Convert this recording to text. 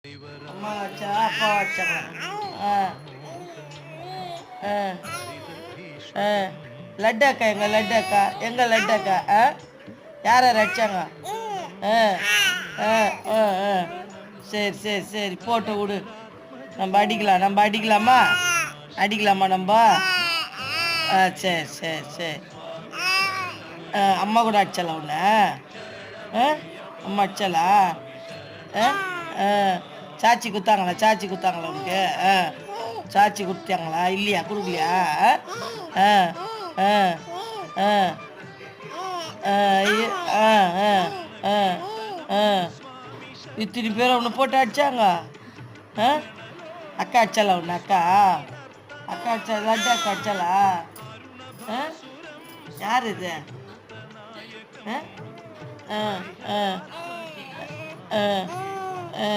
அம்மா வச்சா அப்பா வச்சாங்க. ஆ ஆ ஆ லட்டு அக்கா லட்டு அக்கா லட்டு அக்கா யார் யார் அடிச்சாங்க? ஆ ஆ ஆ ஆ சரி சரி சரி போட்டு விடு. நம்ம அடிக்கலாமா நம்ம? சரி சரி சரி. அம்மா கூட அடிச்சலா உன்ன? ஆ அம்மா அடிச்சலா? ஆ ஆ சாச்சி குத்தாங்களா உனக்கு? ஆ சாச்சி கொடுத்தாங்களா இல்லையா? கொடுக்கலையா? ஆ ஆ ஆ ஆ ஆ ஆ ஆ ஆ இத்தனை பேர் ஒன்று போட்டு அடிச்சாங்க. ஆ அக்கா அடிச்சாலா ஒன்று? அக்கா அடிச்சா லட்டு அக்கா அடிச்சாலா? ஆ யார் இது? ஆ ஆ ஆ ஆ ஆ